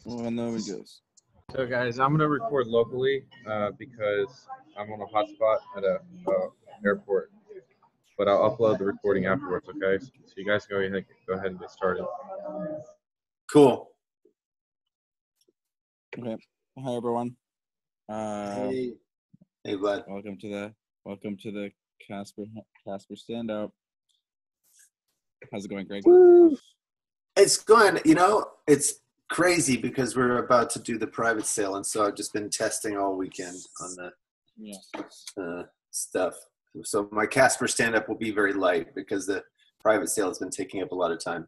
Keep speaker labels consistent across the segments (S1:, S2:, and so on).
S1: Well, no one goes.
S2: So guys, I'm gonna record locally because I'm on a hotspot at a airport, but I'll upload the recording afterwards. Okay, so you guys go ahead and get started.
S3: Cool.
S1: Okay. Hi everyone.
S3: Hey, bud.
S1: Welcome to the Casper stand up. How's it going, Greg?
S3: Woo. It's going. It's crazy because we're about to do the private sale, and so I've just been testing all weekend on the stuff. So my Casper stand up will be very light because the private sale has been taking up a lot of time.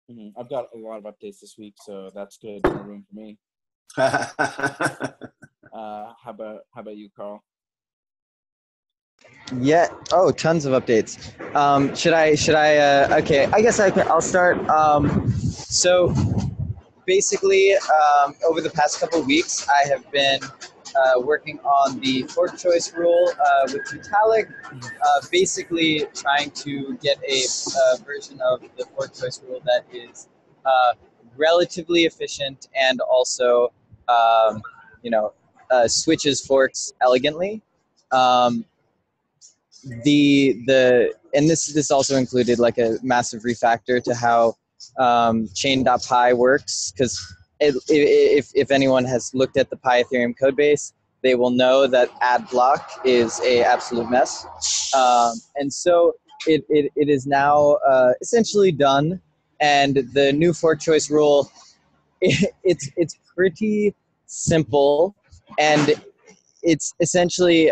S1: Mm-hmm. I've got a lot of updates this week, so that's good. No room for me. How about you, Carl?
S4: Yeah. Oh, tons of updates. Should I? Okay. I guess I'll start. So basically, over the past couple of weeks, I have been working on the fork choice rule with Metallic. Basically, trying to get a version of the fork choice rule that is relatively efficient and also, switches forks elegantly. And this also included like a massive refactor to how chain.py works, because if anyone has looked at the Pi Ethereum code base, they will know that add block is a absolute mess. And so it is now essentially done, and the new fork choice rule, it's pretty simple, and it's essentially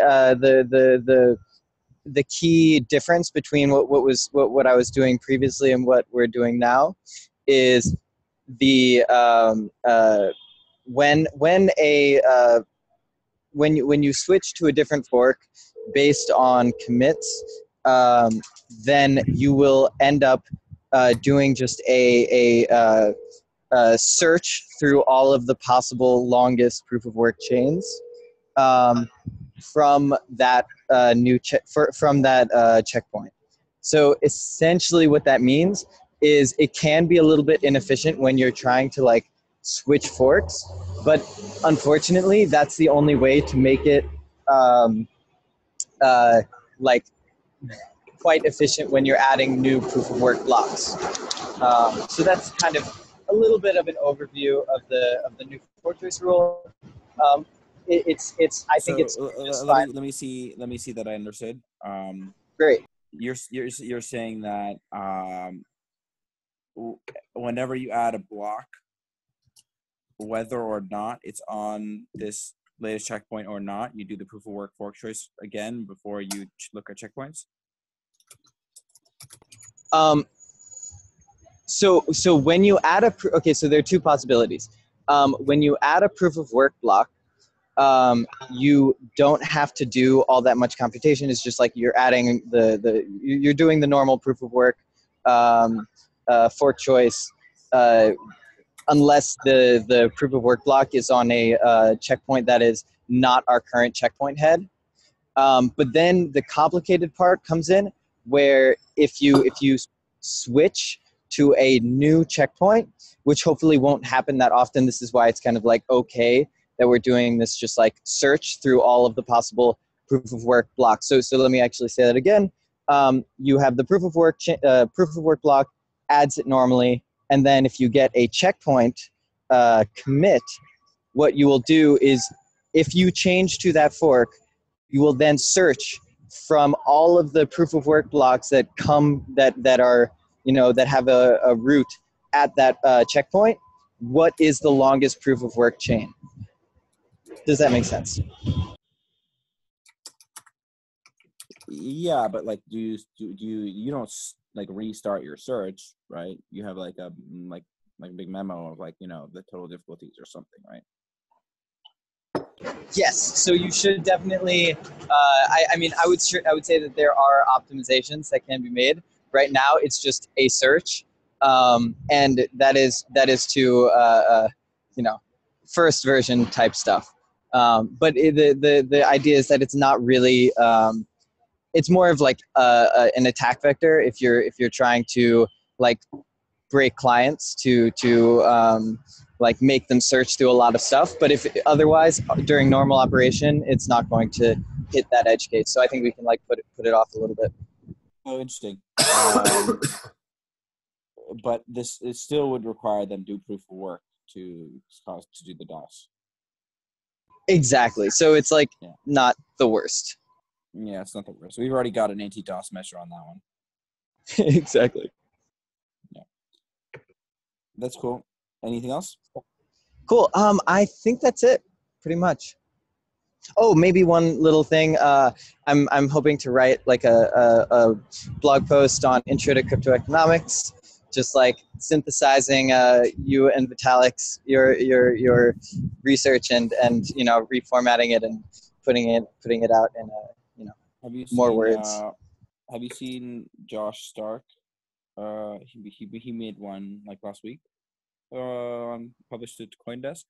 S4: the key difference between what I was doing previously and what we're doing now is the when you switch to a different fork based on commits, then you will end up doing just a search through all of the possible longest proof of work chains from that checkpoint. So essentially what that means is it can be a little bit inefficient when you're trying to like switch forks, but unfortunately that's the only way to make it like quite efficient when you're adding new proof of work blocks. So that's kind of a little bit of an overview of the new fork choice rule. I think it's
S1: let me see that I understood.
S4: Great.
S1: You're saying that whenever you add a block, whether or not it's on this latest checkpoint or not, you do the proof of work fork choice again before you look at checkpoints.
S4: So when you add so there are two possibilities. When you add a proof of work block, you don't have to do all that much computation. It's just like you're adding you're doing the normal proof of work fork choice, unless the proof of work block is on a checkpoint that is not our current checkpoint head. But then the complicated part comes in, where if you switch to a new checkpoint, which hopefully won't happen that often. This is why it's kind of like okay that we're doing this just like search through all of the possible proof of work blocks. So let me actually say that again. You have the proof of work block, adds it normally, and then if you get a checkpoint commit, what you will do is if you change to that fork, you will then search from all of the proof of work blocks that are that have a root at that checkpoint. What is the longest proof of work chain? Does that make sense?
S1: Yeah, but like, you don't like restart your search, right? You have like a big memo of like the total difficulties or something, right?
S4: Yes. So you should definitely. I would say that there are optimizations that can be made. Right now, it's just a search, and that is to first version type stuff. But the idea is that it's not really. It's more of like an attack vector if you're trying to like break clients to like make them search through a lot of stuff. But if otherwise during normal operation, it's not going to hit that edge case. So I think we can like put it off a little bit.
S1: Oh, interesting. But it still would require them do proof of work to do the DOS.
S4: Exactly. So it's like
S1: Yeah.
S4: not the worst.
S1: Yeah, it's not the worst. We've already got an anti-DOS measure on that one.
S4: Exactly.
S1: Yeah. That's cool. Anything else?
S4: Cool. I think that's it, pretty much. Oh, maybe one little thing. I'm hoping to write like a blog post on intro to cryptoeconomics, just like synthesizing you and Vitalik's your research and reformatting it and putting it out in more words.
S1: Have you seen Josh Stark? He made one like last week. Published it to CoinDesk.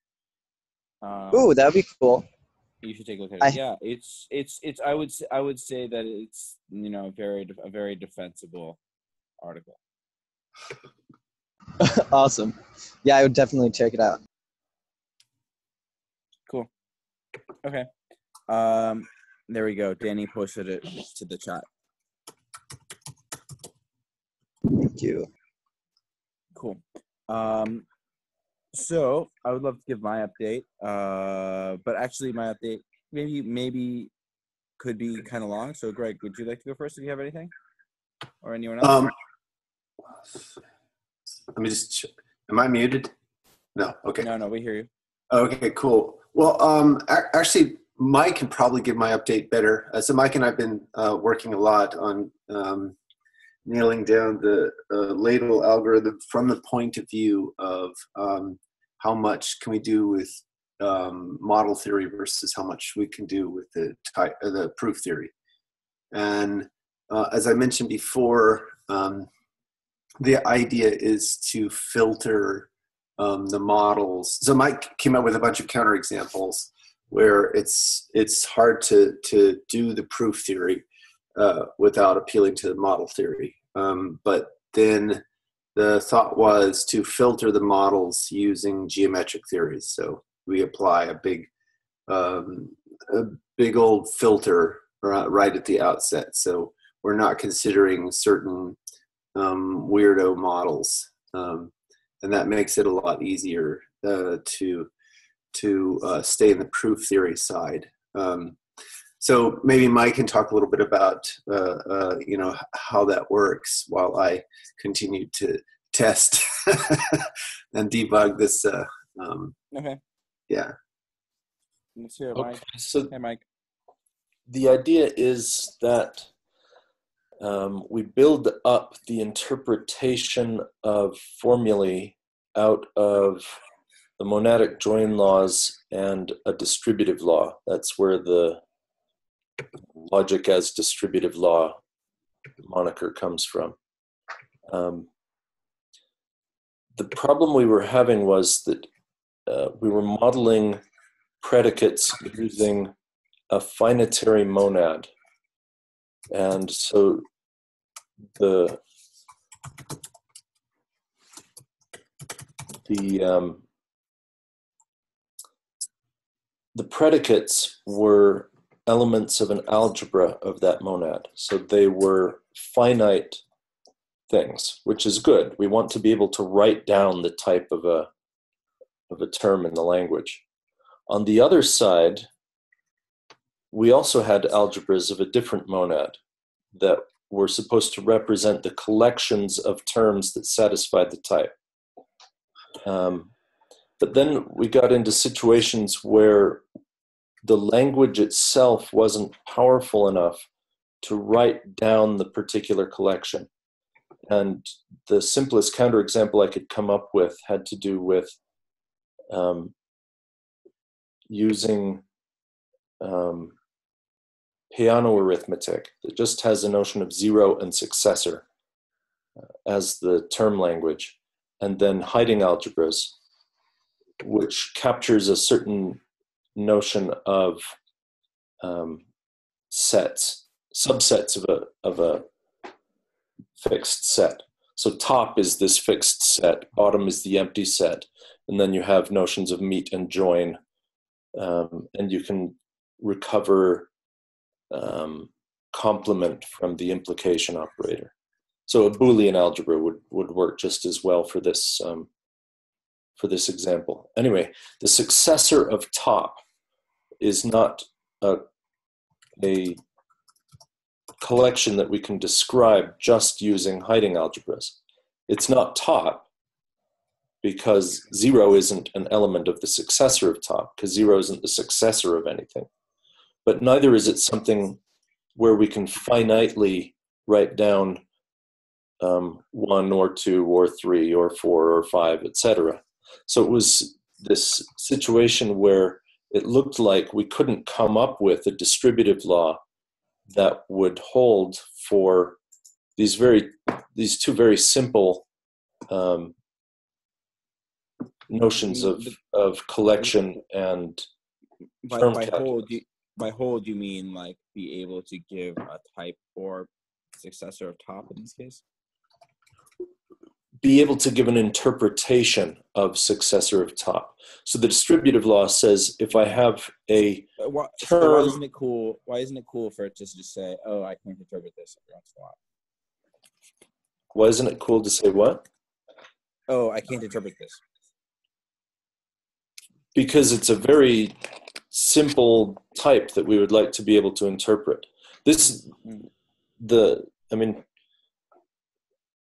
S4: Ooh, that would be cool.
S1: You should take a look at it. Yeah, it's. I would say that it's a very defensible article.
S4: Awesome. Yeah, I would definitely check it out.
S1: Cool. Okay. There we go. Danny posted it to the chat.
S4: Thank you.
S1: Cool. So I would love to give my update, but actually my update maybe could be kind of long. So Greg, would you like to go first if you have anything, or anyone else?
S3: Let me just check. Am I muted? No. Okay.
S1: No, we hear you.
S3: Okay, cool. Well, actually, Mike can probably give my update better. So Mike and I've been working a lot on nailing down the ladle algorithm from the point of view of how much can we do with model theory versus how much we can do with the proof theory. And as I mentioned before, the idea is to filter the models. So Mike came up with a bunch of counterexamples where it's hard to do the proof theory without appealing to the model theory. But then the thought was to filter the models using geometric theories. So we apply a big old filter right at the outset. So we're not considering certain weirdo models, and that makes it a lot easier to stay in the proof theory side. So maybe Mike can talk a little bit about how that works while I continue to test and debug this.
S1: Okay.
S3: Yeah.
S1: Let's hear it,
S5: Okay,
S1: Mike.
S5: so
S1: Hey, Mike.
S5: the idea is that we build up the interpretation of formulae out of the monadic join laws and a distributive law. That's where the logic as distributive law moniker comes from. The problem we were having was that we were modeling predicates using a finitary monad. And so the predicates were elements of an algebra of that monad. So they were finite things, which is good. We want to be able to write down the type of a term in the language. On the other side, we also had algebras of a different monad that were supposed to represent the collections of terms that satisfied the type. But then we got into situations where the language itself wasn't powerful enough to write down the particular collection. And the simplest counterexample I could come up with had to do with using Peano arithmetic that just has a notion of zero and successor as the term language, and then hiding algebras, which captures a certain notion of sets, subsets of a fixed set. So top is this fixed set, bottom is the empty set, and then you have notions of meet and join, and you can recover complement from the implication operator. So a Boolean algebra would work just as well for this example. Anyway, the successor of top is not a collection that we can describe just using hiding algebras. It's not top because 0 isn't an element of the successor of top, because 0 isn't the successor of anything. But neither is it something where we can finitely write down 1 or 2 or 3 or 4 or 5, etc. So it was this situation where it looked like we couldn't come up with a distributive law that would hold for these two very simple notions of collection and term calculus.
S1: By hold, you mean like be able to give a type or successor of top in this case?
S5: Be able to give an interpretation of successor of top. So the distributive law says if I have a term...
S1: Why isn't it cool? Why isn't it cool for it to just say, "Oh, I can't interpret this every once in a while"?
S5: Why isn't it cool to say what?
S1: Oh, I can't interpret this.
S5: Because it's a very simple type that we would like to be able to interpret.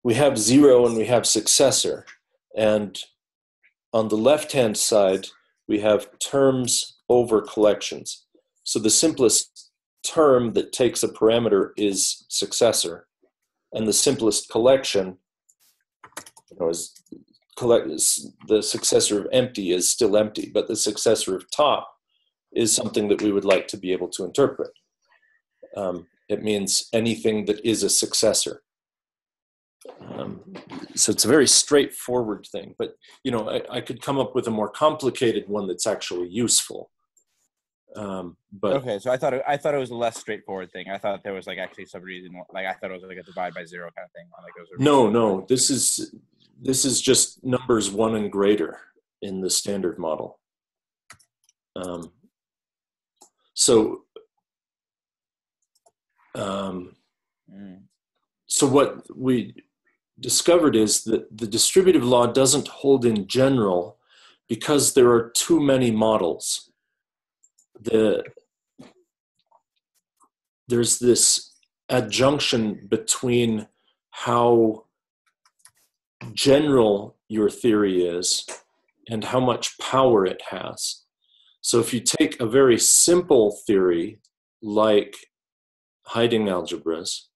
S5: We have 0 and we have successor. And on the left-hand side, we have terms over collections. So the simplest term that takes a parameter is successor. And the simplest collection, is the successor of empty is still empty, but the successor of top is something that we would like to be able to interpret. It means anything that is a successor. So it's a very straightforward thing, but I could come up with a more complicated one that's actually useful. But
S1: okay, so I thought it was a less straightforward thing. I thought there was actually some reason, I thought it was like a divide by 0 kind of thing.
S5: No, this is just numbers 1 and greater in the standard model. So what we discovered is that the distributive law doesn't hold in general because there are too many models. There's this adjunction between how general your theory is and how much power it has. So if you take a very simple theory like hiding algebras,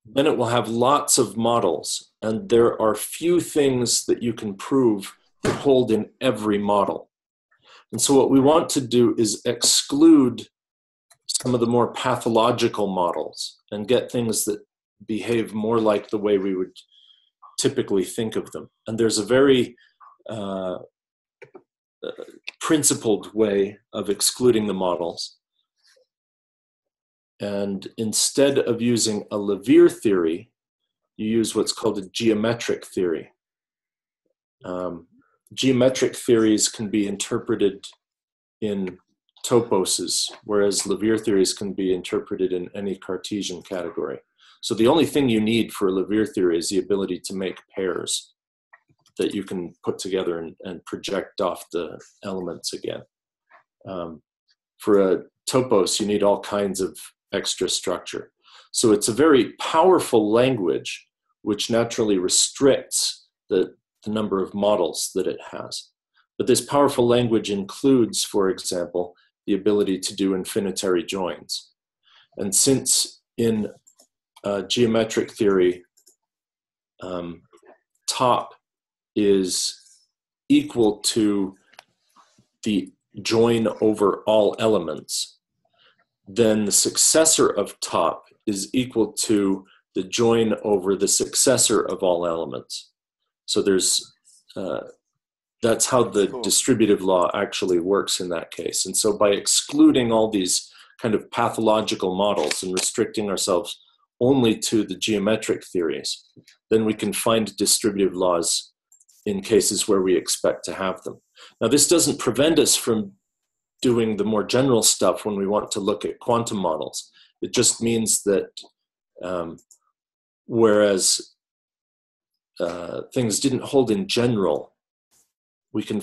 S5: then it will have lots of models, and there are few things that you can prove that hold in every model. And so what we want to do is exclude some of the more pathological models and get things that behave more like the way we would typically think of them. And there's a very principled way of excluding the models. And instead of using a Levier theory, you use what's called a geometric theory. Geometric theories can be interpreted in toposes, whereas Levier theories can be interpreted in any Cartesian category. So the only thing you need for a Levier theory is the ability to make pairs that you can put together and project off the elements again. For a topos, you need all kinds of extra structure. So it's a very powerful language which naturally restricts the number of models that it has. But this powerful language includes, for example, the ability to do infinitary joins. And since in geometric theory, top is equal to the join over all elements, then the successor of top is equal to the join over the successor of all elements. So there's that's how the distributive law actually works in that case. And so by excluding all these kind of pathological models and restricting ourselves only to the geometric theories, then we can find distributive laws in cases where we expect to have them. Now, this doesn't prevent us from doing the more general stuff when we want to look at quantum models. It just means that whereas things didn't hold in general, we can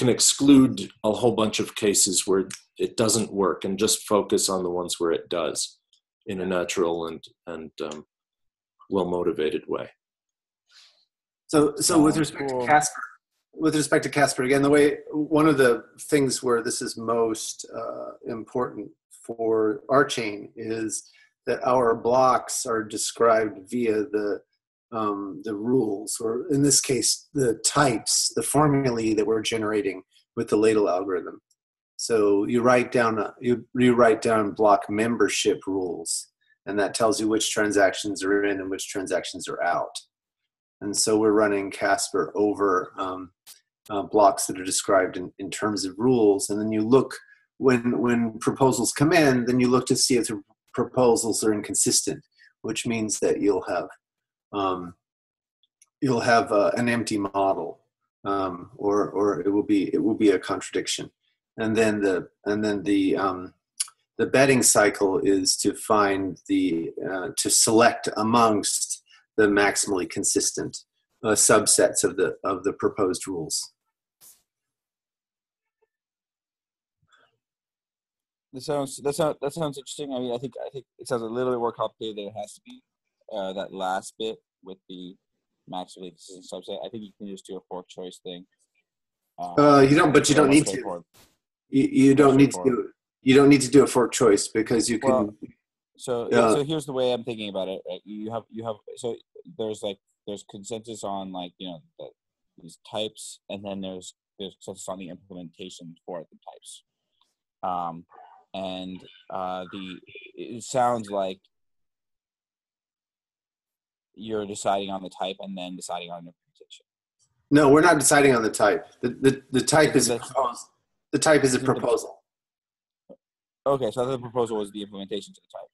S5: exclude a whole bunch of cases where it doesn't work and just focus on the ones where it does in a natural and well-motivated way.
S3: So with respect to Casper, again, one of the things where this is most important for our chain is that our blocks are described via the rules, or in this case, the types, the formulae that we're generating with the ladle algorithm. So you write down block membership rules, and that tells you which transactions are in and which transactions are out. And so we're running Casper over blocks that are described in terms of rules. And then you look, when proposals come in, then you look to see if the proposals are inconsistent, which means that you'll have an empty model, or it will be a contradiction. And then the betting cycle is to find to select amongst the maximally consistent subsets of the proposed rules.
S1: That sounds interesting. I mean, I think it sounds a little bit more complicated than it has to be. That last bit with the maximally consistent subset. I think you can just do a fork choice thing.
S3: You don't need to. You don't need to do a fork choice because you can.
S1: Well, so here's the way I'm thinking about it. Right? You have so there's consensus on these types, and then there's consensus on the implementation for the types. It sounds like you're deciding on the type and then deciding on implementation.
S3: No, we're not deciding on the type. The type is proposed. The type is a proposal.
S1: Okay, so the proposal was the implementation to the type,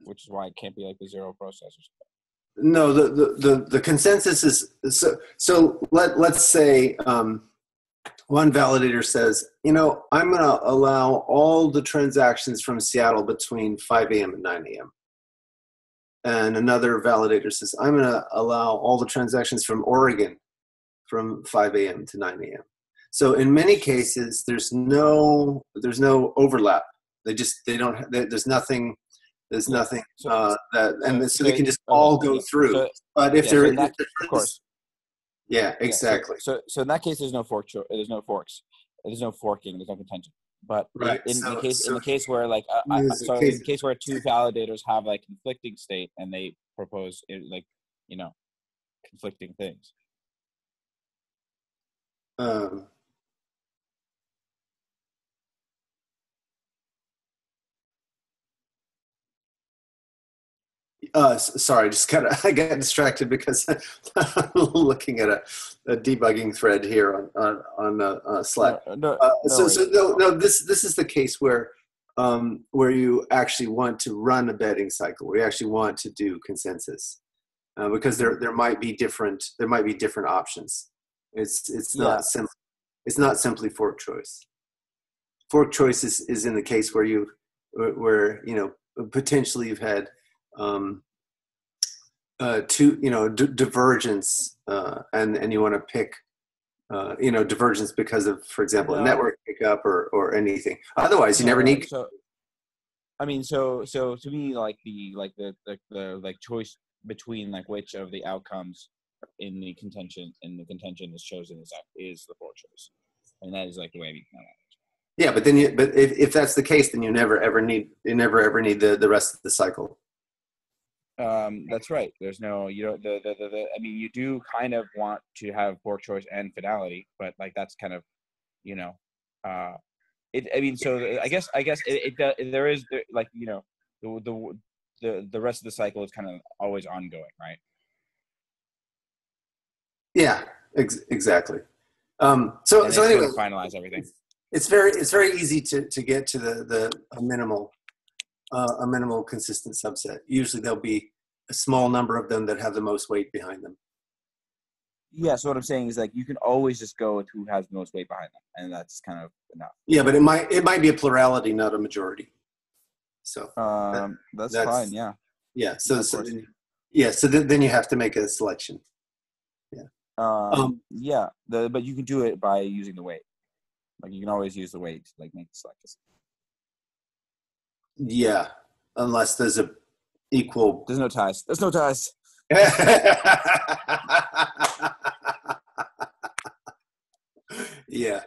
S1: which is why it can't be like the zero process or something.
S3: No, the consensus is so. Let's say one validator says, I'm going to allow all the transactions from Seattle between 5 a.m. and 9 a.m. And another validator says, I'm going to allow all the transactions from Oregon from 5 a.m. to 9 a.m. So in many cases, there's no overlap. There's nothing. There's nothing so they can just all go through. But if there, of course. Yeah, exactly.
S1: So in that case, there's no fork. There's no forks. There's no forking. There's no contention. But in the case where in the case where two validators have conflicting state and they propose conflicting things. Sorry, I got distracted because I'm looking at a debugging thread here on Slack. This is the case where you actually want to run a betting cycle, where you actually want to do consensus, because there might be different options. It's not simply fork choice. Fork choice is in the case where potentially you've had divergence, and you want to pick divergence because of, for example, a network pickup or anything. Otherwise, you never need. So to me, the choice between which of the outcomes in the contention is chosen is the fork choice, and that is the way I mean.
S3: Yeah, but if that's the case, then you never ever need the rest of the cycle.
S1: That's right. There's no, you do kind of want to have fork choice and finality, but that's kind of, so I guess there is the rest of the cycle is kind of always ongoing, right?
S3: Yeah, exactly. So anyway,
S1: finalize everything.
S3: It's very easy to get to a minimal consistent subset. Usually there'll be a small number of them that have the most weight behind them.
S6: Yeah, so what I'm saying is like you can always just go with who has the most weight behind them, and that's kind of enough.
S1: Yeah, but it might be a plurality, not a majority. So
S6: that's fine. Yeah.
S1: yeah.
S6: Yeah, of course.
S1: So then you have to make a selection. Yeah.
S6: Yeah. But you can do it by using the weight. Like you can always use the weight to like make the selection.
S1: Yeah, unless there's a equal.
S6: There's no ties. There's no ties.
S1: Yeah.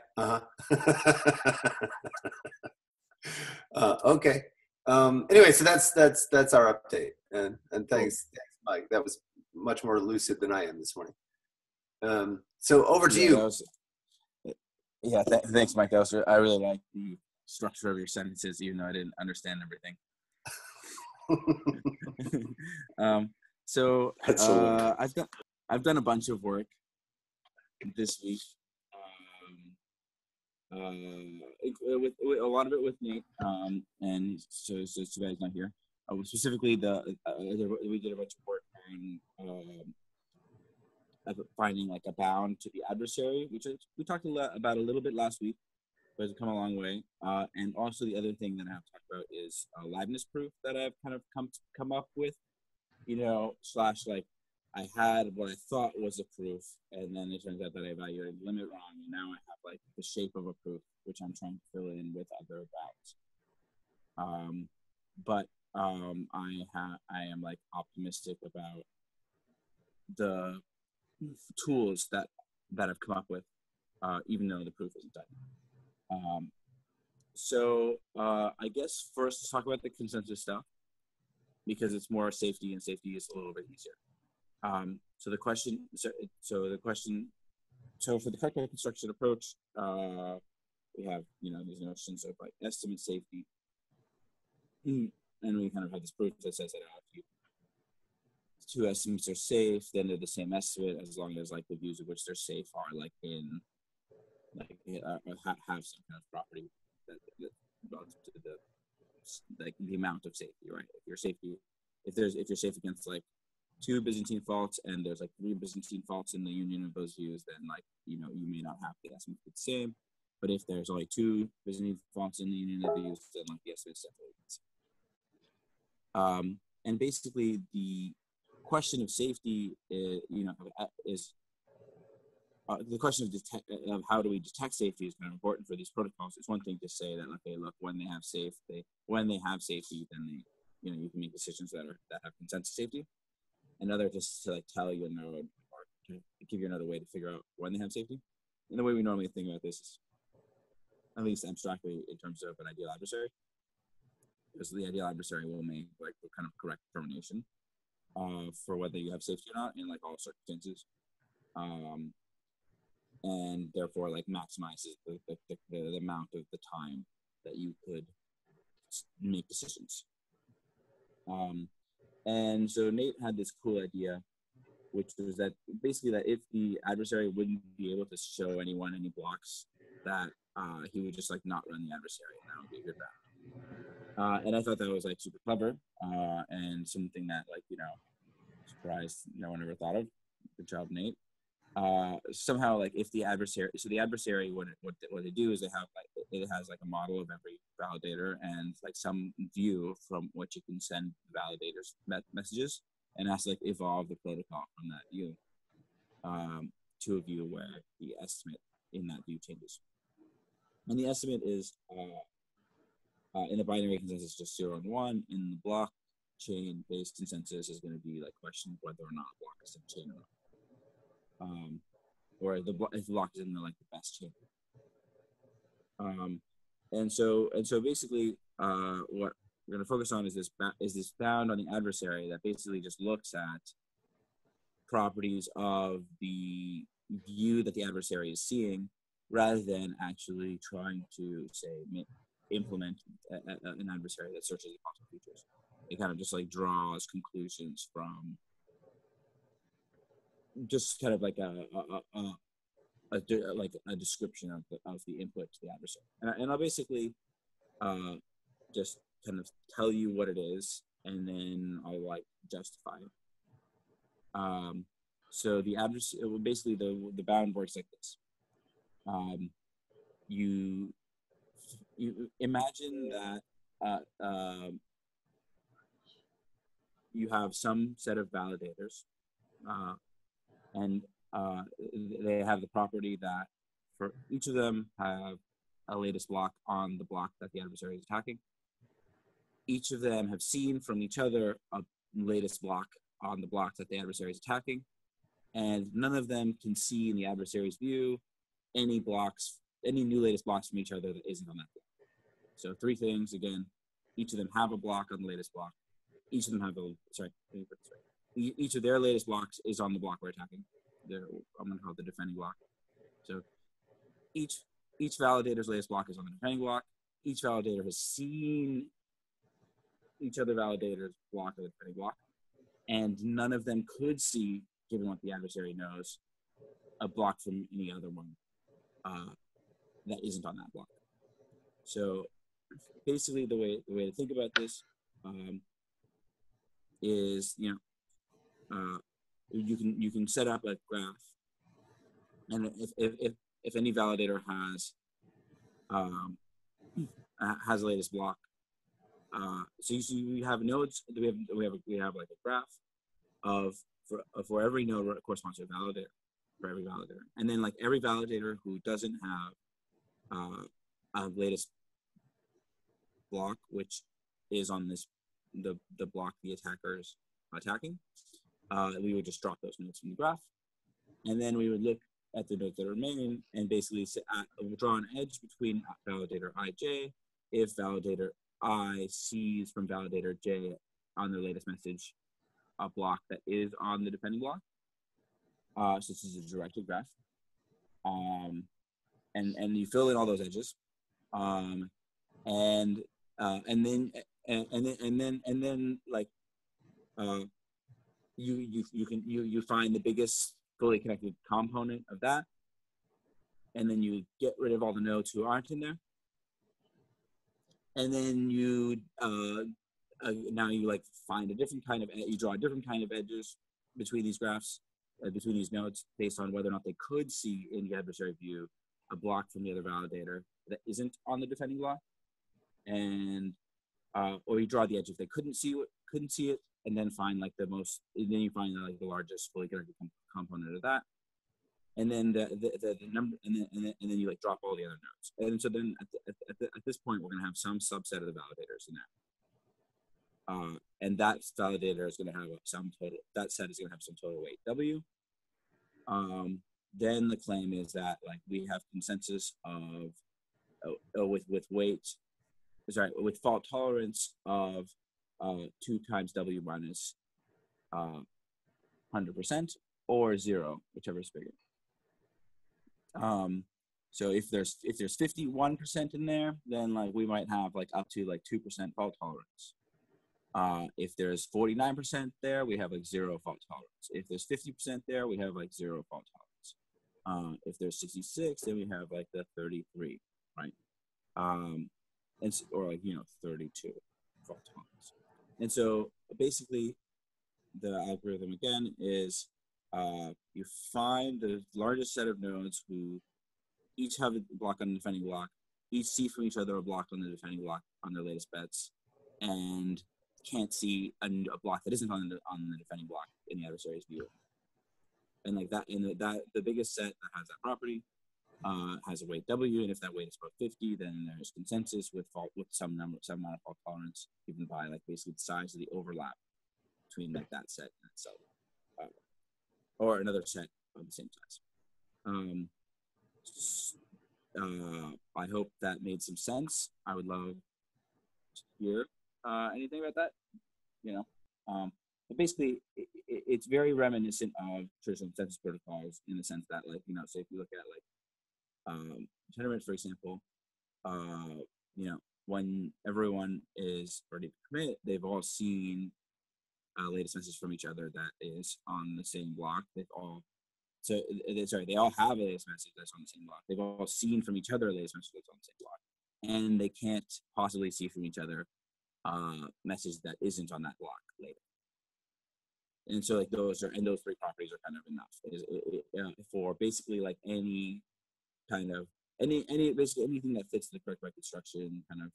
S1: Okay. Anyway, so that's our update, and thanks, Mike. That was much more lucid than I am this morning. So over to you.
S6: Thanks, Mike. I really like the structure of your sentences, even though I didn't understand everything. I've done a bunch of work this week. With a lot of it with Nate, and so too bad he's not here. Specifically, we did a bunch of work on finding like a bound to the adversary, which we talked about a little bit last week, but it's come a long way. And also the other thing that I have to talk about is liveness proof that I've kind of come up with, slash like I had what I thought was a proof, and then it turns out that I evaluated the limit wrong, and now I have like the shape of a proof, which I'm trying to fill in with other bounds. But I am like optimistic about the tools that I've come up with, even though the proof isn't done. So I guess first let's talk about the consensus stuff, because it's more safety, and safety is a little bit easier. So for the correct construction approach, we have, these notions of like estimate safety, and we kind of have this proof that says that if two estimates are safe, then they're the same estimate as long as like the views of which they're safe are like in like have some kind of property that relative to the amount of safety, right? If you're safe against like 2 Byzantine faults and there's like 3 Byzantine faults in the union of those views, then like you may not have the estimate be the same. But if there's only 2 Byzantine faults in the union of the views, then like the estimate is definitely the same. And basically the question of safety is the question of how do we detect safety is kind of important for these protocols. It's one thing to say that, okay, look, when they have safety, then you can make decisions that have consensus safety. Another just to like tell you or to give you another way to figure out when they have safety. And the way we normally think about this is, at least abstractly, in terms of an ideal adversary, because the ideal adversary will make like the kind of correct determination for whether you have safety or not in like all circumstances, and therefore like maximizes the amount of the time that you could make decisions. And so Nate had this cool idea, which was that basically that if the adversary wouldn't be able to show anyone any blocks, that he would just like not run the adversary, and that would be a good round. And I thought that was like super clever, and something that like surprised no one ever thought of. Good job, Nate. Somehow like if the adversary, what they do is it has like a model of every validator and like some view from which it can send validators messages, and has to like evolve the protocol from that view to a view where the estimate in that view changes. And the estimate is in the binary consensus just 0 and 1. In the blockchain based consensus is going to be like question whether or not a block is in chain or not. Or if the block is in the best chain. And so basically, what we're going to focus on is this bound on the adversary that basically just looks at properties of the view that the adversary is seeing, rather than actually trying to implement an adversary that searches the possible features. It kind of just like draws conclusions from just kind of like a description of the input to the adversary, and I'll basically just kind of tell you what it is, and then I'll like justify it. So the address, basically the bound works like this. You imagine that you have some set of validators, and they have the property that for each of them have a latest block on the block that the adversary is attacking. Each of them have seen from each other a latest block on the block that the adversary is attacking, and none of them can see in the adversary's view any new latest blocks from each other that isn't on that block. So 3 things, again, each of them have a block on the latest block. Each of them have each of their latest blocks is on the block we're attacking. I'm going to call it the defending block. So each validator's latest block is on the defending block. Each validator has seen each other validator's block of the defending block, and none of them could see, given what the adversary knows, a block from any other one that isn't on that block. So basically, the way to think about this is, you can set up a graph, and if any validator has a latest block, so we have nodes. We have like a graph for every node corresponds to a validator for every validator, and then like every validator who doesn't have a latest block, which is on the block the attacker's attacking, we would just drop those nodes from the graph, and then we would look at the nodes that remain and basically draw an edge between validator IJ if validator I sees from validator J on their latest message a block that is on the defending block. So this is a directed graph, and you fill in all those edges, and then like you find the biggest fully connected component of that, and then you get rid of all the nodes who aren't in there, and then you now you like find a different kind of, you draw a different kind of edges between these graphs, between these nodes, based on whether or not they could see in the adversary view a block from the other validator that isn't on the defending block, and or you draw the edge if they couldn't see it, and then find like then you find like the largest fully connected component of that, and then the number, and then you like drop all the other nodes, and so then at this point we're going to have some subset of the validators in there, and that validator is going to have some total. That set is going to have some total weight W. Then the claim is that like we have consensus of with fault tolerance of 2 times W minus 100% or 0, whichever is bigger. So if there's 51% in there, then like we might have like up to like 2% fault tolerance. If there's 49% there, we have like 0 fault tolerance. If there's 50% there, we have like 0 fault tolerance. If there's 66, then we have like the 33, right? Or like 32 fault tolerance. And so basically, the algorithm again is you find the largest set of nodes who each have a block on the defending block, each see from each other a block on the defending block on their latest bets, and can't see a block that isn't on the defending block in the adversary's view. And like that, the biggest set that has that property has a weight W, and if that weight is above 50, then there's consensus with some amount of fault tolerance, given by like basically the size of the overlap between like that set and itself, or another set of the same size. I hope that made some sense. I would love to hear anything about that. But basically, it's very reminiscent of traditional consensus protocols in the sense that, like, so if you look at like tournaments, for example, when everyone is ready to commit, they've all seen latest message from each other that is on the same block. They all have a latest message that's on the same block. They've all seen from each other a latest message that's on the same block, and they can't possibly see from each other message that isn't on that block later. And so like those 3 properties are kind of enough for basically like any kind of basically anything that fits the correct reconstruction kind of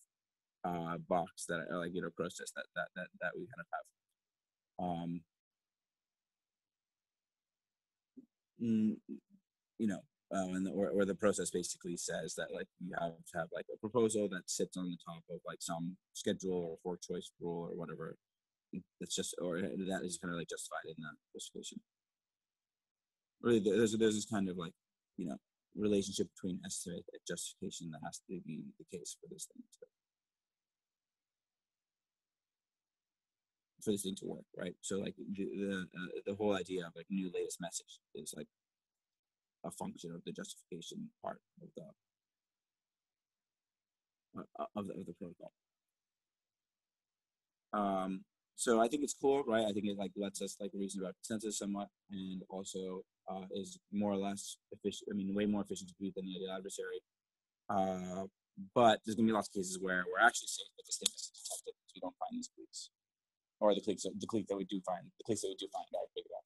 S6: box that like process that we kind of have. And the process basically says that like you have to have like a proposal that sits on the top of like some schedule or fork choice rule or whatever. That's just, or that is kind of like justified in that justification. Really, there's this kind of like relationship between estimate and justification that has to be the case for this thing to work, right? So like the whole idea of like new latest message is like a function of the justification part of the protocol. So I think it's cool, right? I think it like lets us like reason about consensus somewhat, and also is more or less efficient. I mean, way more efficient to compete than the adversary. But there's gonna be lots of cases where we're actually safe, but this thing is detected because we don't find these cliques, or the cliques that we do find are big enough.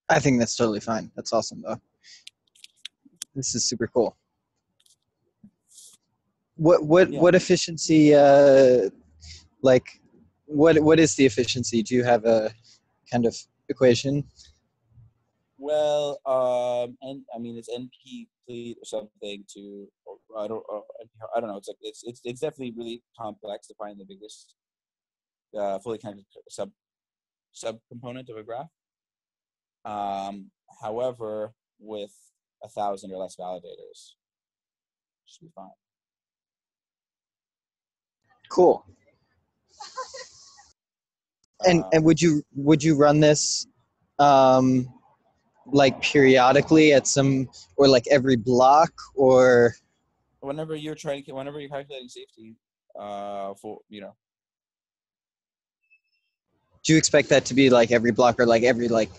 S4: I think that's totally fine. That's awesome, though. This is super cool. What efficiency? Like, what is the efficiency? Do you have a kind of equation?
S6: Well, and I mean it's NP complete or something to, or I don't know. It's like it's definitely really complex to find the biggest fully connected subcomponent of a graph. However, with 1,000 or less validators, should be fine.
S4: Cool. And would you run this like periodically at some, or like every block, or
S6: whenever you're calculating safety for
S4: do you expect that to be like every block, or like every like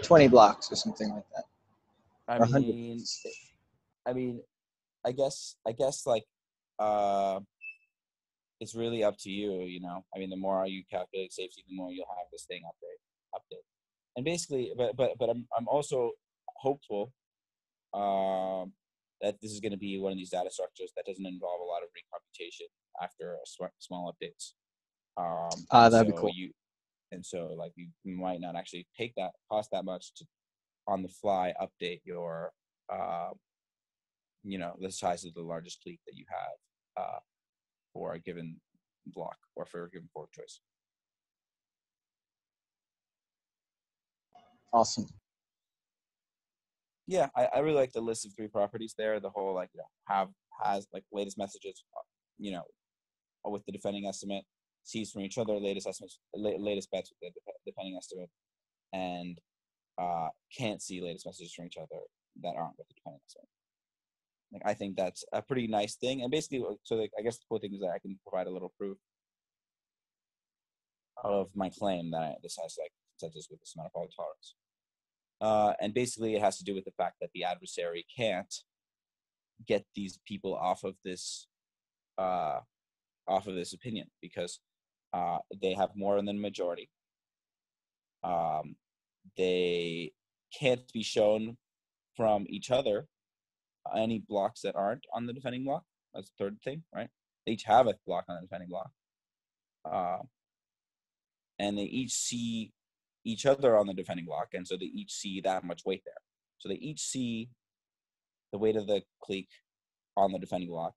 S4: 20 blocks or something like that?
S6: I mean, I guess like it's really up to you, I mean, the more you calculate safety, the more you'll have this thing update. And basically, but I'm also hopeful that this is going to be one of these data structures that doesn't involve a lot of recomputation after small updates.
S4: That'd be cool.
S6: So like you might not actually cost that much to on the fly update your the size of the largest clique that you have for a given block or for a given fork choice.
S4: Awesome.
S6: Yeah, I really like the list of 3 properties there. The whole like has like latest messages, with the defending estimate, sees from each other latest estimates, latest bets with the defending estimate, and can't see latest messages from each other that aren't with the defending estimate. Like I think that's a pretty nice thing, and basically, so like, I guess the cool thing is that I can provide a little proof of my claim that this has like consensus with this amount of fault tolerance. And basically, it has to do with the fact that the adversary can't get these people off of this opinion because they have more than majority. They can't be shown from each other any blocks that aren't on the defending block. That's the third thing, right? They each have a block on the defending block. And they each see each other on the defending block, and so they each see that much weight there. So they each see the weight of the clique on the defending block.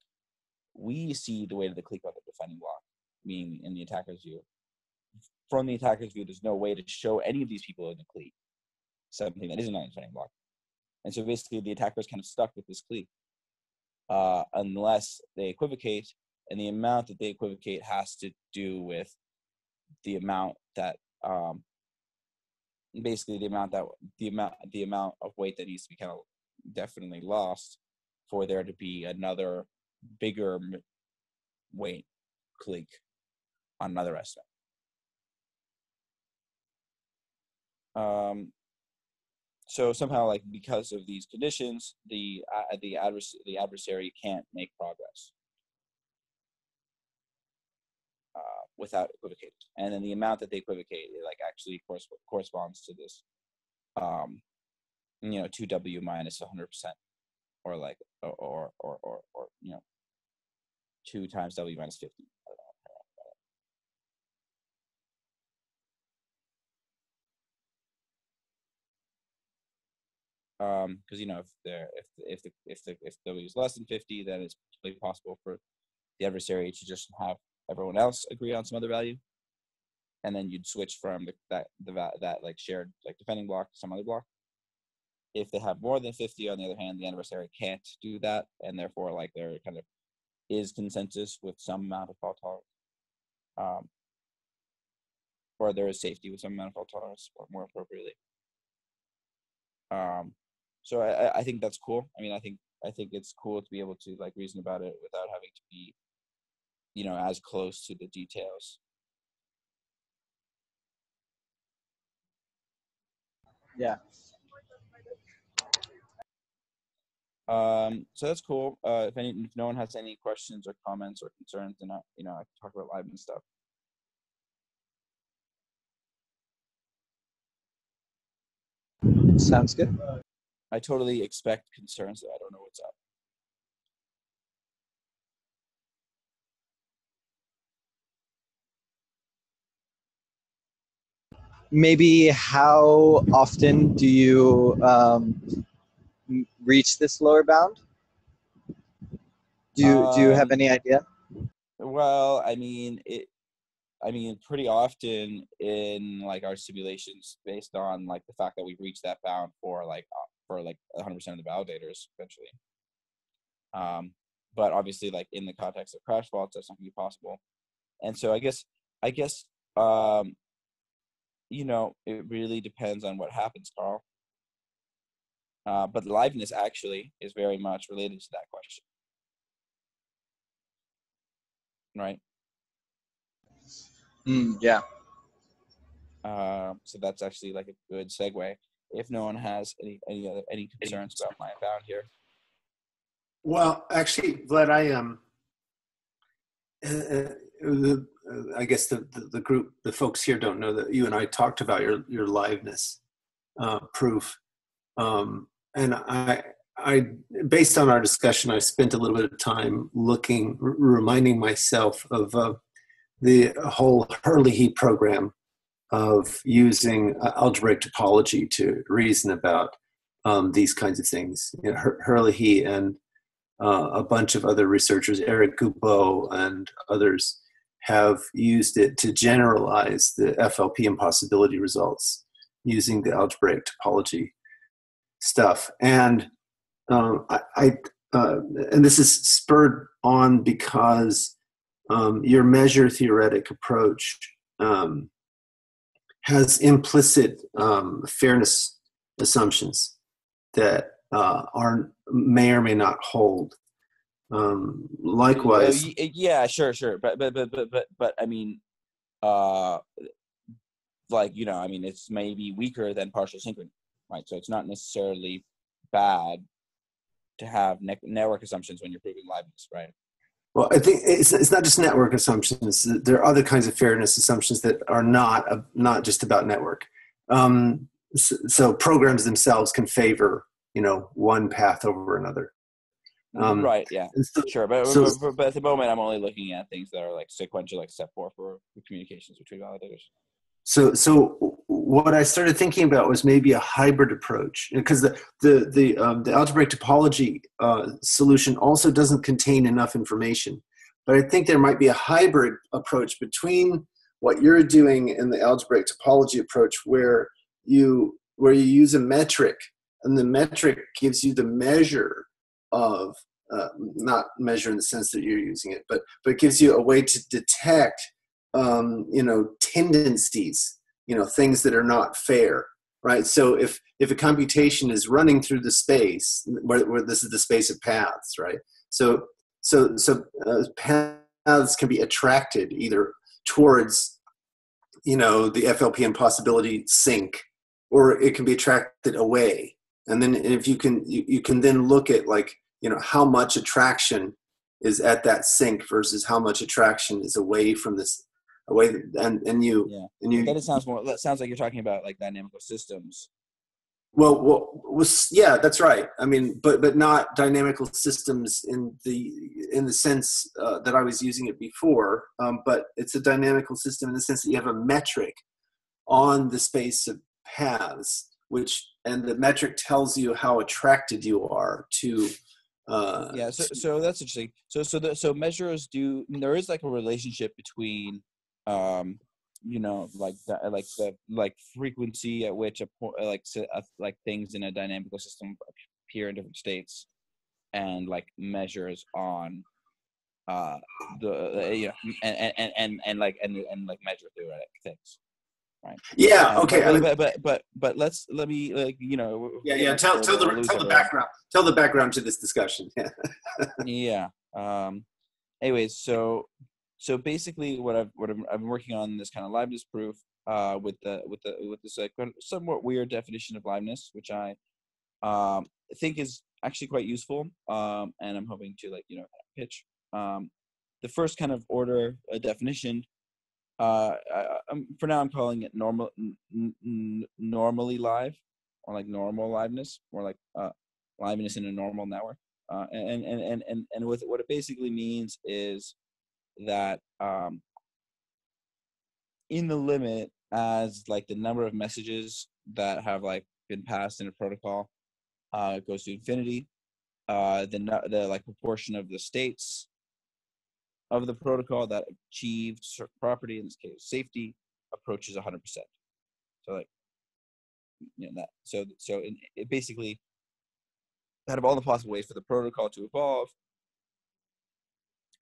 S6: We see the weight of the clique on the defending block, meaning in the attacker's view. From the attacker's view, there's no way to show any of these people in the clique something that isn't on the defending block. And so basically the attacker is kind of stuck with this clique unless they equivocate, and the amount that they equivocate has to do with the amount that basically the amount of weight that needs to be kind of definitely lost for there to be another bigger weight clique on another estimate. So somehow, like because of these conditions, the adversary can't make progress. without equivocating. And then the amount that they equivocate, it like actually corresponds to this, 2W minus 100%, or like, or 2 times W minus 50. Because if W is less than 50, then it's completely possible for the adversary to just have everyone else agree on some other value, and then you'd switch from that like shared like defending block to some other block. If they have more than 50, on the other hand, the adversary can't do that, and therefore like there kind of is consensus with some amount of fault tolerance, or there is safety with some amount of fault tolerance, or more appropriately. So I think that's cool. I mean, I think it's cool to be able to like reason about it without having to be, as close to the details.
S4: Yeah.
S6: So that's cool. If no one has any questions or comments or concerns, then I can talk about live and stuff.
S4: Sounds good.
S6: I totally expect concerns that I don't know what's up.
S4: Maybe how often do you reach this lower bound? Do you have any idea?
S6: Well, I mean, pretty often in like our simulations, based on like the fact that we've reached that bound for 100% of the validators eventually. But obviously, like in the context of crash faults, that's not going to be possible. And so I guess it really depends on what happens, Carl. But liveness actually is very much related to that question, right?
S4: Yeah.
S6: So that's actually like a good segue. If no one has any concerns about my bound here.
S1: Well, actually, Vlad, I guess the group, the folks here don't know that you and I talked about your liveness proof, and I based on our discussion, I spent a little bit of time reminding myself of the whole Hurley program of using algebraic topology to reason about these kinds of things. Hurley and a bunch of other researchers, Eric Goubot and others, have used it to generalize the FLP impossibility results using the algebraic topology stuff. And and this is spurred on because your measure theoretic approach has implicit fairness assumptions that may or may not hold. Likewise,
S6: yeah, sure, but I mean, it's maybe weaker than partial synchrony, right? So it's not necessarily bad to have network assumptions when you're proving liveness, right?
S1: Well, I think it's not just network assumptions. There are other kinds of fairness assumptions that are not just about network. So programs themselves can favor, one path over another.
S6: Right. Yeah. Sure. But at the moment, I'm only looking at things that are like sequential, like step 4 for communications between validators.
S1: So what I started thinking about was maybe a hybrid approach, because the algebraic topology solution also doesn't contain enough information. But I think there might be a hybrid approach between what you're doing in the algebraic topology approach, where you use a metric, and the metric gives you the measure of not measure in the sense that you're using it, but it gives you a way to detect tendencies, things that are not fair, right? So if a computation is running through the space where this is the space of paths, right? So paths can be attracted either towards, the FLP impossibility sink, or it can be attracted away. And then if you can then look at how much attraction is at that sink versus how much attraction is away from this a way and you
S6: Yeah.
S1: and you.
S6: Then it sounds more. That sounds like you're talking about like dynamical systems.
S1: Yeah, that's right. I mean, but not dynamical systems in the sense that I was using it before. But it's a dynamical system in the sense that you have a metric on the space of paths, and the metric tells you how attracted you are to.
S6: Yeah. So that's interesting. So measures do. I mean, there is like a relationship between, like frequency at which like things in a dynamical system appear in different states, and like measures on and like measure theoretic things, right?
S1: Yeah. Okay.
S6: But let me
S1: Yeah. Tell the background. Tell the background to this discussion. Yeah.
S6: Yeah. Anyways, so basically, what I've been working on this kind of liveness proof with this like somewhat weird definition of liveness, which I think is actually quite useful, and I'm hoping to pitch. The first kind of order definition. For now, I'm calling it normally live, or like normal liveness, or like liveness in a normal network. And what it basically means is that in the limit, as like the number of messages that have like been passed in a protocol goes to infinity, the like proportion of the states of the protocol that achieved certain property, in this case safety, approaches 100%. So like that. It basically, out of all the possible ways for the protocol to evolve,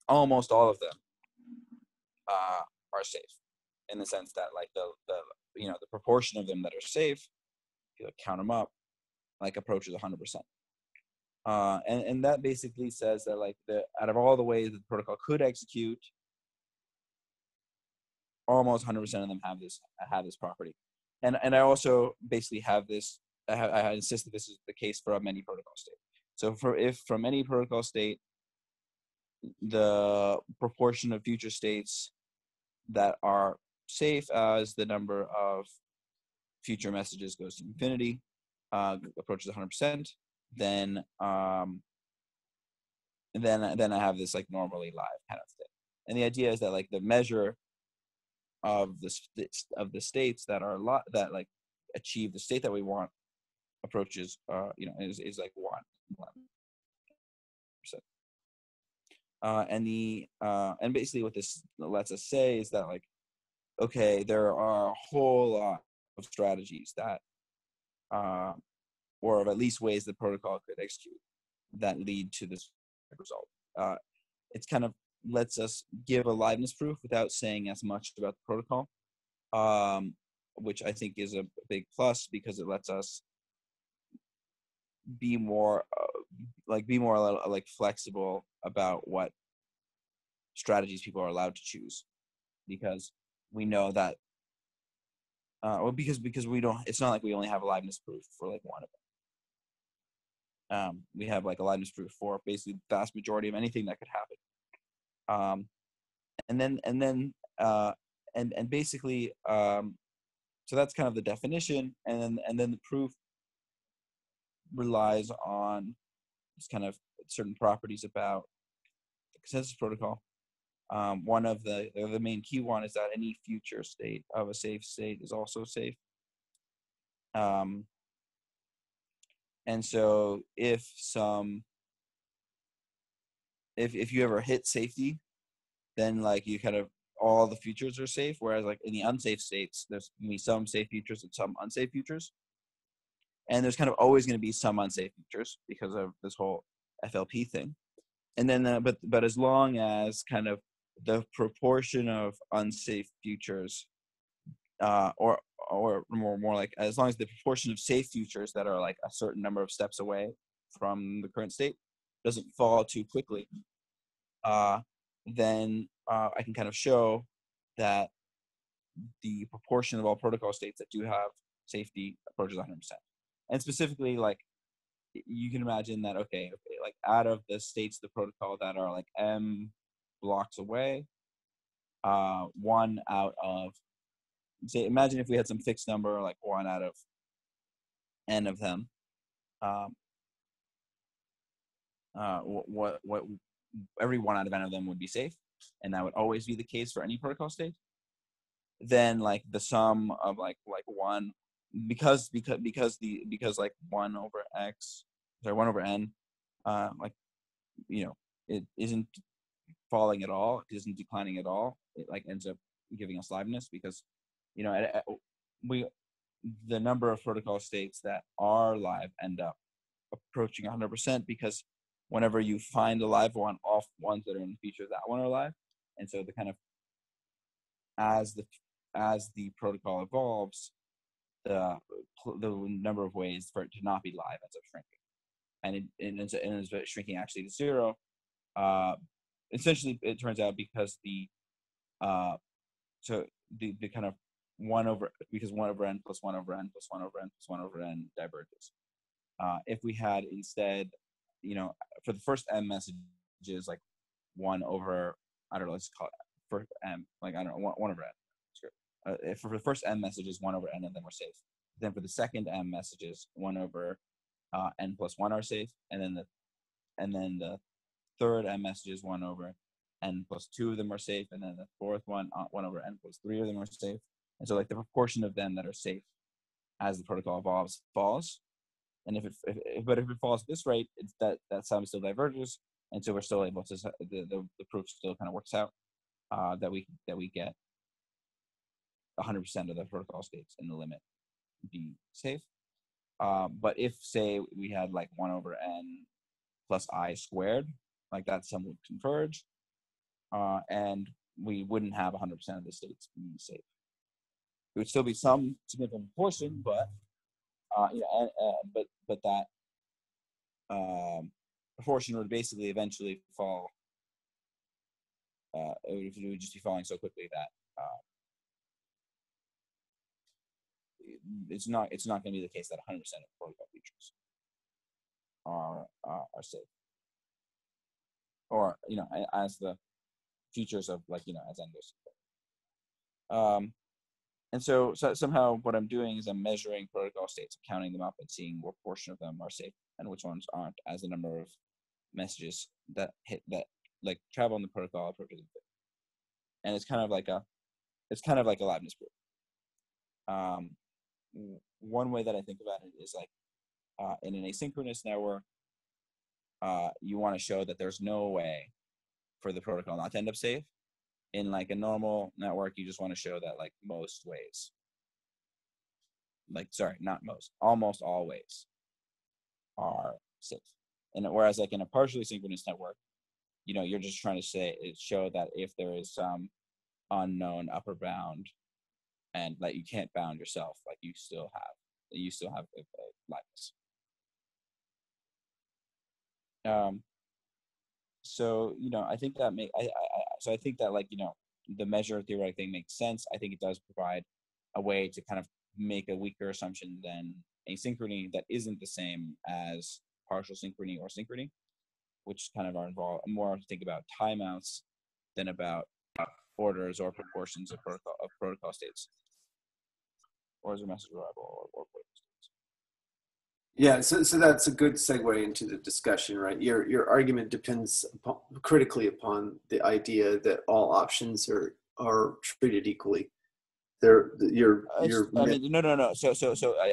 S6: almost all of them are safe, in the sense that like the proportion of them that are safe, if you count them up, like approaches 100%. And that basically says that like out of all the ways that the protocol could execute, almost 100% of them have this property. And I also basically have this. I insist that this is the case for many protocol state. So if from any protocol state, the proportion of future states that are safe as the number of future messages goes to infinity, approaches 100%, then I have this like normally live kind of thing. And the idea is that like the measure of the states that are that like achieve the state that we want approaches is like 1%. And basically what this lets us say is that like, okay, there are a whole lot of strategies that or at least ways the protocol could execute that lead to this result. It's kind of lets us give a liveness proof without saying as much about the protocol, which I think is a big plus, because it lets us be more flexible about what strategies people are allowed to choose, because we know that because we don't, it's not like we only have a liveness proof for like one of them. We have like a liveness proof for basically the vast majority of anything that could happen. And basically, so that's kind of the definition, and then the proof relies on this kind of certain properties about the consensus protocol. One of the main key one is that any future state of a safe state is also safe. And so if you ever hit safety, then like you kind of, all the futures are safe, whereas like in the unsafe states, there's going to be some safe futures and some unsafe futures. And there's kind of always going to be some unsafe futures because of this whole FLP thing. And then, but as long as kind of the proportion of unsafe futures, or more like, as long as the proportion of safe futures that are like a certain number of steps away from the current state doesn't fall too quickly, then I can kind of show that the proportion of all protocol states that do have safety approaches 100%. And specifically, like, you can imagine that, okay, like out of the states of the protocol that are like M blocks away, 1 out of, say, imagine if we had some fixed number like 1 out of n of them. What every 1 out of n of them would be safe, and that would always be the case for any protocol state. Then like the sum of like 1, because like 1 over x, sorry, 1 over n, it isn't falling at all, it isn't declining at all. It like ends up giving us liveness because, the number of protocol states that are live end up approaching 100% because whenever you find a live one, all ones that are in the feature of that one are live. And so the kind of, as the protocol evolves, the number of ways for it to not be live ends up shrinking. And it ends up shrinking actually to 0. Essentially, it turns out because the kind of 1 over n plus 1 over n plus 1 over n plus 1 over n diverges. If we had instead, for the first m messages, like 1 over, I don't know, let's call it for m, like, I don't know, 1 over n. Sure. If for the first m messages, 1 over n, and then we're safe. Then for the second m messages, 1 over n plus 1 are safe, and then the third m messages, 1 over n plus 2 of them are safe, and then the fourth one, 1 over n plus 3 of them are safe. And so like the proportion of them that are safe as the protocol evolves falls. And if it falls at this rate, it's that sum still diverges, and so we're still able to, the proof still kind of works out that we get 100% of the protocol states in the limit be safe. But if, say, we had like 1 over n plus I squared, like that sum would converge, and we wouldn't have 100% of the states being safe. It would still be some significant proportion, but but that proportion would basically eventually fall. It would just be falling so quickly that it's not going to be the case that 100% of protocol features are safe, or as the features of as n goes. And so somehow what I'm doing is I'm measuring protocol states, counting them up and seeing what portion of them are safe and which ones aren't, as the number of messages that like travel in the protocol approaches it. And it's kind of like a liveness proof. One way that I think about it is like in an asynchronous network, you want to show that there's no way for the protocol not to end up safe. In like a normal network, you just want to show that like most ways, almost all ways are safe. And whereas like in a partially synchronous network, you're just trying to show that if there is some unknown upper bound and that you can't bound yourself, like you still have a liveness. So I think that I think that like the measure theoretic thing makes sense. I think it does provide a way to kind of make a weaker assumption than asynchrony that isn't the same as partial synchrony or synchrony, which kind of are involved more to think about timeouts than about orders or proportions of protocol states, or as a message arrival or protocol states.
S1: Yeah, so that's a good segue into the discussion, right? Your argument depends critically upon the idea that all options are treated equally. No. So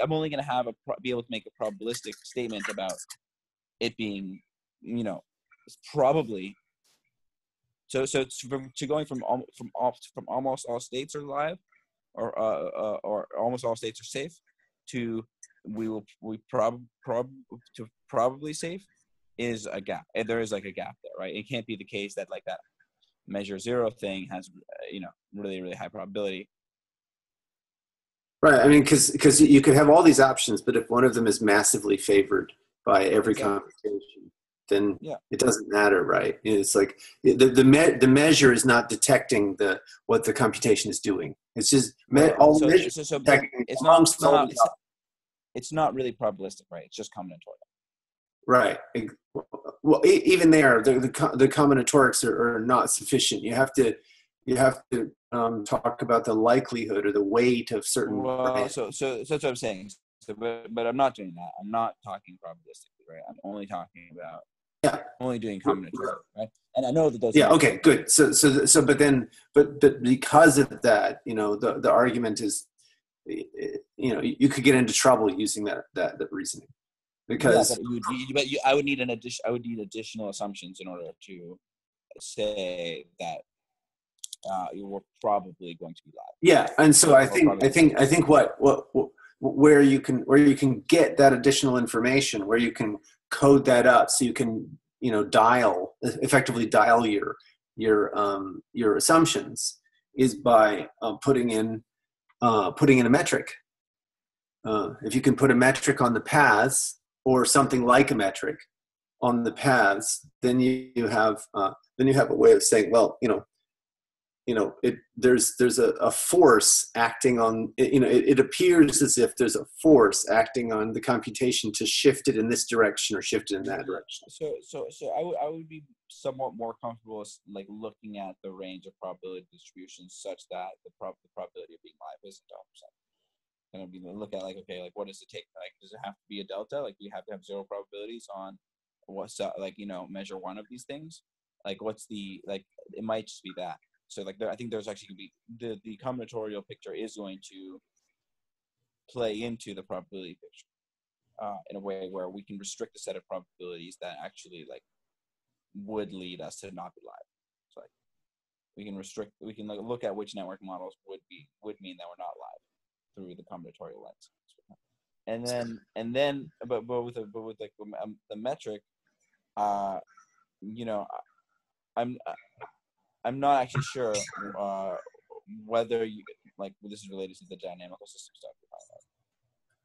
S6: I'm only going to be able to make a probabilistic statement about it being, probably. So it's going from almost all states are live, or almost all states are safe, to probably safe is a gap. And there is like a gap there, right? It can't be the case that like that measure 0 thing has really, really high probability.
S1: Right. I mean, because you could have all these options, but if one of them is massively favored by every computation, then it doesn't matter, right? It's like the measure is not detecting what the computation is doing. It's just
S6: it's not really probabilistic, right? It's just combinatorial.
S1: Right. Well, even there, the combinatorics are not sufficient. You have to you have to talk about the likelihood or the weight of certain.
S6: Well, so that's what I'm saying. So, but I'm not doing that. I'm not talking probabilistically, right? I'm only talking about only doing combinatorial, right? And I know that those.
S1: Yeah. Okay. Good. But because of that, the argument is, you could get into trouble using that reasoning, because
S6: I would need additional assumptions in order to say that you were probably going to be live.
S1: Yeah, and so I think where you can get that additional information, where you can code that up, so you can effectively dial your assumptions, is by putting in a metric. If you can put a metric on the paths, or something like a metric on the paths, then you have a way of saying, well, there's a force acting on it appears as if there's a force acting on the computation to shift it in this direction or shift it in that direction.
S6: So I would be somewhat more comfortable like looking at the range of probability distributions such that the probability of being live isn't 100%. Going to be look at what does it take? Like, does it have to be a delta? Like, do you have to have zero probabilities on what's measure one of these things? Like, what's the it might just be that. So I think there's actually going to be the combinatorial picture is going to play into the probability picture in a way where we can restrict a set of probabilities that actually would lead us to not be live. So we can look at which network models would mean that we're not live through the combinatorial lens. And then but with the metric, I'm not actually sure whether this is related to the dynamical system stuff.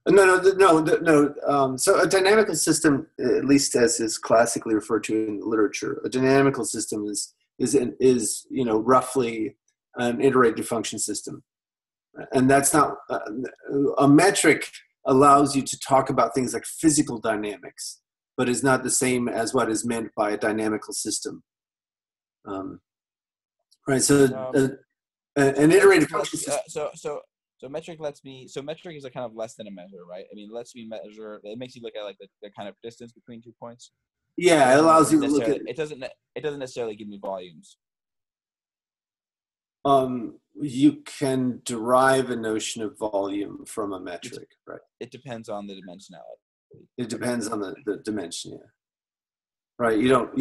S1: No. So a dynamical system, at least as is classically referred to in the literature, a dynamical system is roughly an iterative function system, and that's not a metric. Allows you to talk about things like physical dynamics, but is not the same as what is meant by a dynamical system. Right. So an iterative function system.
S6: So metric lets me. So metric is a kind of less than a measure, right? I mean, it lets me measure. It makes you look at the kind of distance between 2 points.
S1: Yeah, it allows you to look at.
S6: It doesn't necessarily give me volumes.
S1: You can derive a notion of volume from a metric, right?
S6: It depends on the dimensionality.
S1: It depends on the dimension, yeah. Right. You don't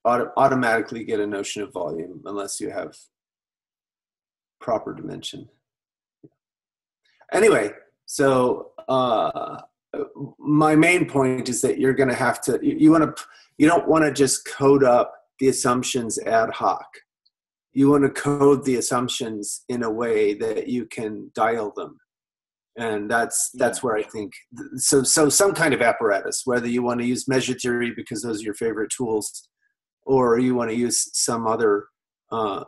S1: automatically get a notion of volume unless you have proper dimension. Anyway, so my main point is that you're going to have to. You don't want to just code up the assumptions ad hoc. You want to code the assumptions in a way that you can dial them. And that's where I think, so some kind of apparatus, whether you want to use measure theory because those are your favorite tools, or you want to use some other approach.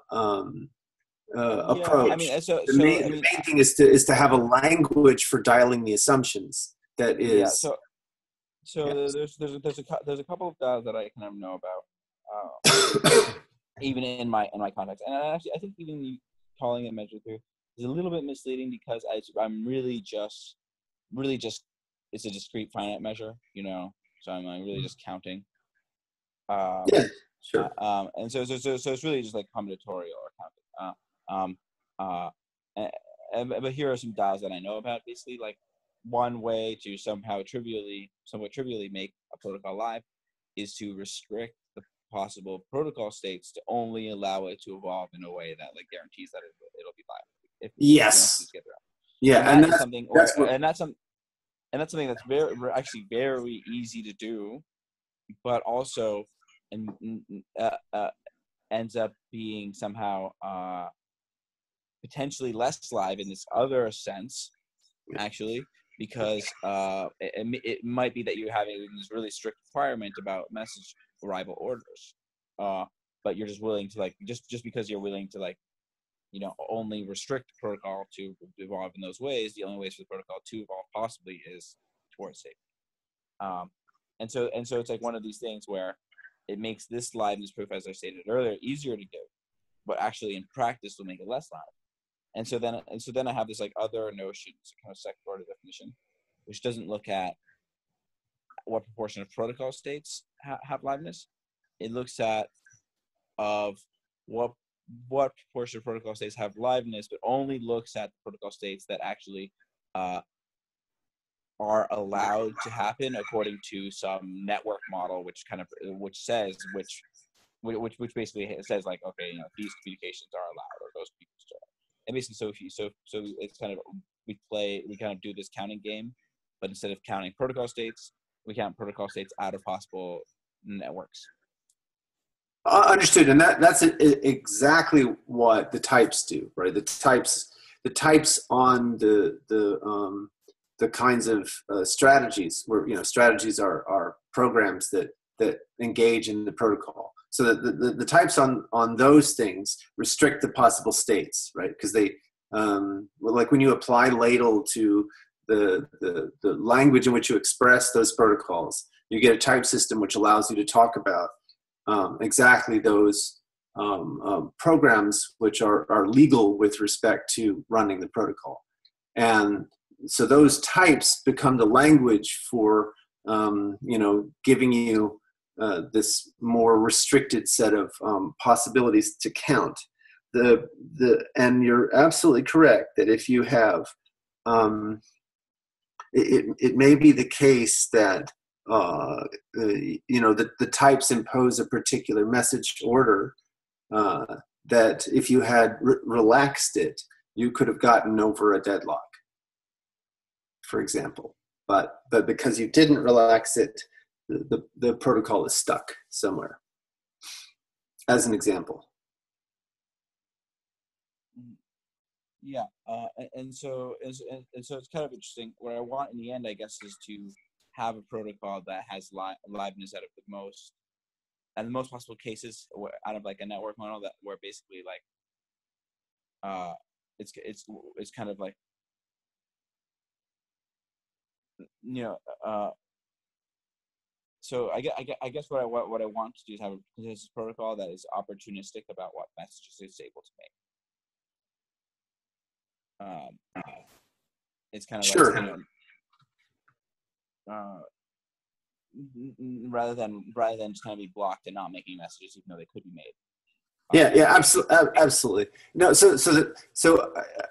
S6: I mean,
S1: the main thing is to have a language for dialing the assumptions. That is.
S6: Yeah. So there's a couple of DAOs that I kind of know about. Even in my context, and I think even calling it measure theory is a little bit misleading because I'm really just it's a discrete finite measure, so I'm really just counting.
S1: Yeah, sure.
S6: And so it's really just like combinatorial or counting. But here are some DAOs that I know about. Basically, one way to somewhat trivially make a protocol live is to restrict the possible protocol states to only allow it to evolve in a way that guarantees that it'll be live.
S1: Yes. Yeah,
S6: and that's something that's something that's actually very easy to do, but also ends up being somehow potentially less live in this other sense, actually, because it might be that you're having this really strict requirement about message arrival orders, but you're just willing to just because you're willing to only restrict the protocol to evolve in those ways. The only ways for the protocol to evolve possibly is towards safety. And so it's one of these things where it makes this liveness proof, as I stated earlier, easier to give, but actually in practice will make it less live. And so then I have this like other notion, it's a kind of second order definition, which doesn't look at what proportion of protocol states have liveness. It looks at of what proportion of protocol states have liveness, but only looks at the protocol states that actually are allowed to happen according to some network model, which basically says like, okay, these communications are allowed or those communications are allowed. And basically, so it's kind of we kind of do this counting game, but instead of counting protocol states, we count protocol states out of possible networks.
S1: Understood, and that's exactly what the types do, right? The types on the kinds of strategies where strategies are programs that engage in the protocol. So that the types on those things restrict the possible states, right? Because they like when you apply ladle to the language in which you express those protocols, you get a type system which allows you to talk about exactly those programs which are legal with respect to running the protocol. And so those types become the language for giving you this more restricted set of possibilities to count. And you're absolutely correct that if you have it may be the case that the types impose a particular message order that if you had relaxed it, you could have gotten over a deadlock, for example. But because you didn't relax it, the protocol is stuck somewhere, as an example.
S6: Yeah, and so it's kind of interesting. What I want in the end, I guess, is to have a protocol that has liveness out of the most possible cases, out of like a network model that where basically like it's kind of like so I guess what I want to do is have a consensus protocol that is opportunistic about what messages it's able to make. It's kind of
S1: sure.
S6: Like, rather than just kind of be blocked and not making messages even though they could be made.
S1: Absolutely. No, so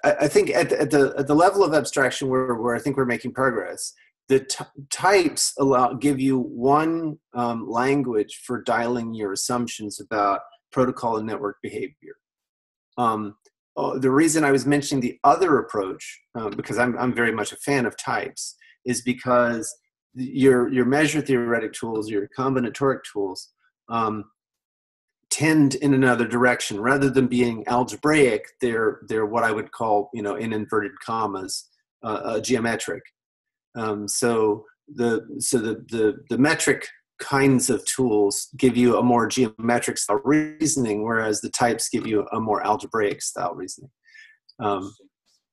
S1: I think at the level of abstraction where I think we're making progress, the types give you one language for dialing your assumptions about protocol and network behavior. The reason I was mentioning the other approach, because I'm very much a fan of types, is because your measure theoretic tools, your combinatoric tools, tend in another direction. Rather than being algebraic, they're what I would call, in inverted commas, geometric. So the metric kinds of tools give you a more geometric style reasoning, whereas the types give you a more algebraic style reasoning.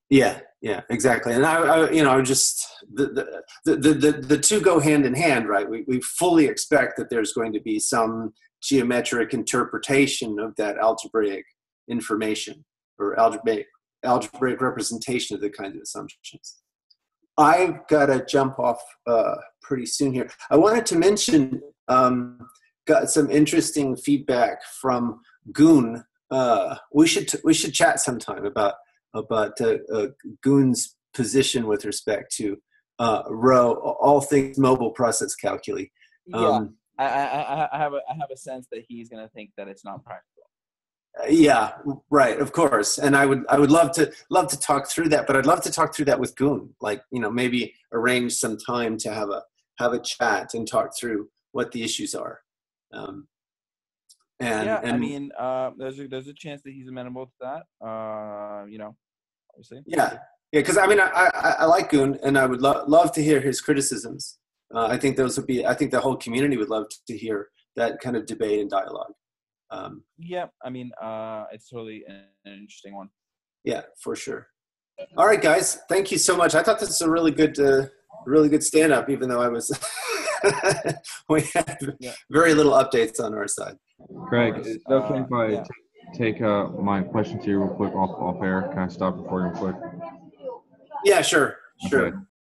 S1: Yeah, exactly. And I just the two go hand in hand, right? We fully expect that there's going to be some geometric interpretation of that algebraic information or algebraic representation of the kinds of assumptions. I've got to jump off pretty soon here. I wanted to mention, got some interesting feedback from Goon. We should chat sometime about Goon's position with respect to Rho, all things mobile process calculi.
S6: I have a sense that he's going to think that it's not practical.
S1: Yeah, right. Of course, and I would love to talk through that, but I'd love to talk through that with Goon. Like, maybe arrange some time to have a chat and talk through what the issues are.
S6: I mean, there's a chance that he's amenable to that. Obviously.
S1: Yeah, because I mean, I like Goon, and I would love to hear his criticisms. I think the whole community would love to hear that kind of debate and dialogue.
S6: I mean, it's totally an interesting one.
S1: Yeah, for sure. All right, guys, thank you so much. I thought this was a really good stand-up, even though I was we have very little updates on our side.
S2: Craig, is it okay if I
S6: yeah.
S2: take my question to you real quick off air? Can I stop recording real quick?
S1: Yeah, sure.
S2: Okay.